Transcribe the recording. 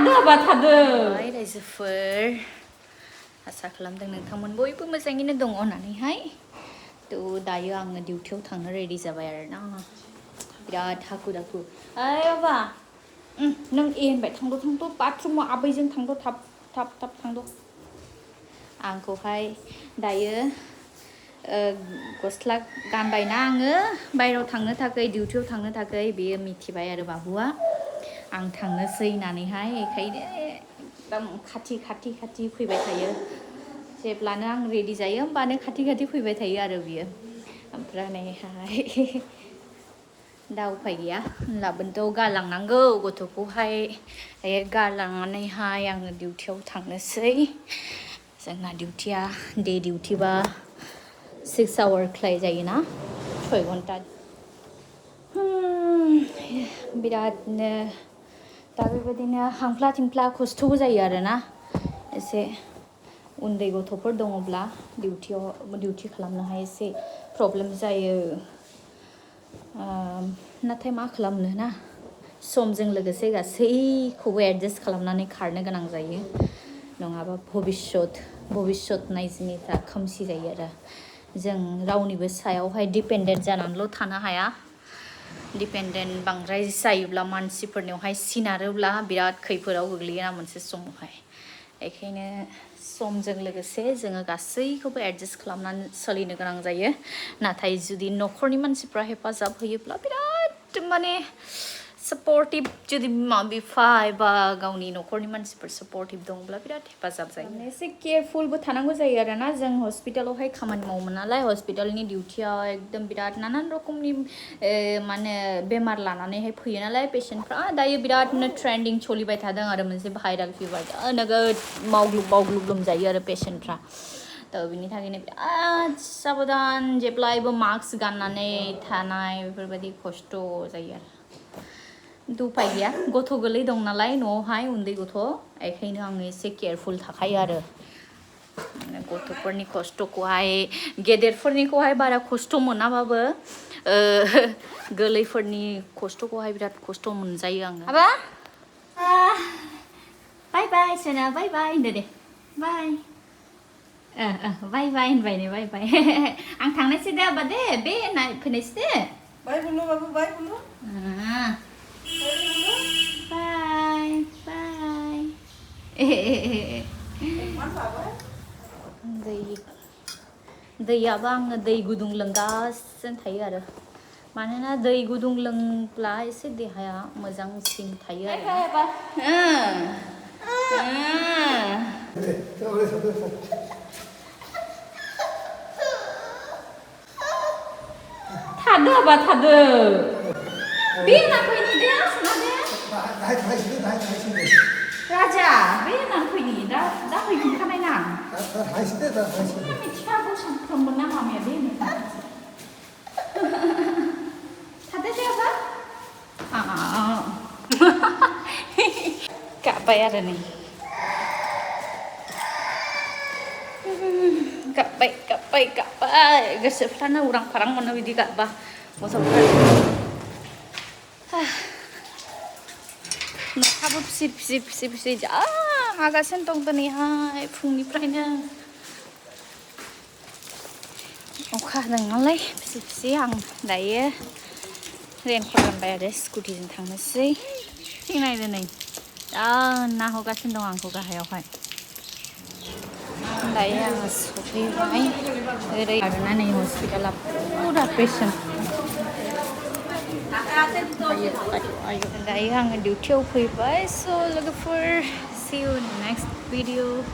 Hai रायजोफोर आसा खालामदों नोंथांमोन बयबो मोजाङैनो दङ होननानैहाय थ' दायो आङो डिउटियाव थांनो रेडि जाबाय आरोना बिराद हाखु दाखु ओइ बाबा नों होनबाय थांद' बाथरुमाव आबैजों थांद' थाब थांद' आंखौहाय दायो गस्ला गानबायना आङो बायहेरायाव थांनो थाखाय डिउटियाव थांनो थाखाय बेयो मिथिबाय आरो बाबुआ आं थांनोसै होननानैहाय बेखायनो एकदम खाथि फैबाय थायो जेब्लानो आं रेडि जायो होमबानो खाथि फैबाय थायो आरो बियो ओमफ्रायहाय दा उफाय गैया होनब्लाबोथ' गालांनांगौ गथ'खौहाय गालांनानैहाय आङो डिउटियाव थांनोसै जोंना डिउटिया डे डिउटिबा 6 आवार खालाय जायोना 6 घन्टा बिरादनो दा बेबायदिनो हांफ्ला थिंफ्ला खस्थ'बो जायो आरोना एसे उन्दै गथ'फोर दङब्ला डिउटि खालामनोहाय एसे प्रब्लेम जायो नाथाय मा खालामनो ना समजों लोगोसे गासैखौबो एडजास्ट खालामनानै खारनो गोनां जायो नङाबा भबिष्यत नायजिनिफ्रा खोमसि जायो आरो जों रावनिबो सायावहाय डिपेन्डेन्ट जानानैल' थानो हाया डिपेन्डेन्ट बांद्राय जायोब्ला मानसिफोरनियावहाय सिनारोब्ला बिराद खैफोदाव गोग्लैयोना मोनसे समावहाय बेखायनो समजों लोगोसे जोङो गासैखौबो एडजास्ट खालामनानै सोलिनो गोनां जायो नाथाय जुदि न'खरनि मानसिफ्रा हेफाजाब होयोब्ला बिराद माने सापर्टिभ जुदि बिमा बिफा एबा गावनि न'खरनि मानसिफोर सापर्टिभ दंब्ला बिराद हेफाजाब जायो एसे केयारफुलबो थानांगौ जायो आरोना जों हस्पिटालावहाय खामानि मावोमोन नालाय हस्पिटालनि डिउटिया एकदम बिराद नानान रोखोमनि माने बेमार लानानैहाय फैयो नालाय पेसेन्टफ्रा दायो बिरादनो ट्रेन्डिं सोलिबाय थादों आरो मोनसे भाइराल फिभार नोगोद मावग्लुब लोमजायो आरो पेसेन्टफ्रा थ' बिनि थाखायनो बिराद साबधान जेब्लायबो मास्क गाननानै थानाय बेफोरबायदि खस्थ' जायो आरो उफाय गैया गथ' गोरलै दं नालाय न'आवहाय उन्दै गथ' बेखायनो आङो एसे केयारफुल थाखायो आरो गथ'फोरनि खस्थ'खौहाय गेदेरफोरनिखौहाय बारा खस्थ' मोनाबाबो गोरलैफोरनि खस्थ'खौहाय बिराद खस्थ' मोनजायो आङो आबा बाय सोना बाय होनदो दे बाय बाय होनबाय ने बाय आं थांनोसै दे आबा दे बे फैनोसै दे बाय बुलु बाबु बाय बुलु दैयाबो आङो दै गुदुं लोंगासिनो थायो आरो मानोना दै गुदुं लोंब्ला एसे देहाया मोजांसिन थायो आरो थादो बे नाफैनि दे सना दे राजा बे नाफैनि दा हैफिनखानाय ना मिथिखागौ सानफ्रोमबो ना मामाया बे थादो दे आबा गाबबाय आरो नै गाबबाय गोसोफ्रानो उरां फारां मोनो बिदि गाबबा गथ'फ्रा नखाबो फिसि जा हागासिनो दं दिनैहाय फुंनिफ्रायनो अखा हादों नालाय फिसि आं दायो रेनकट गानबाय आरो स्कुटिजों थांनोसै नायदो नै ना हगासिनो दं आंखौ गाहायावहाय दायो आङो सफैबाय ओरै आरोना नै हस्पिटाला पुरा पेसेन्ट दायो आङो डिउटियाव फैबाय स' लोगोफोर see you in the next video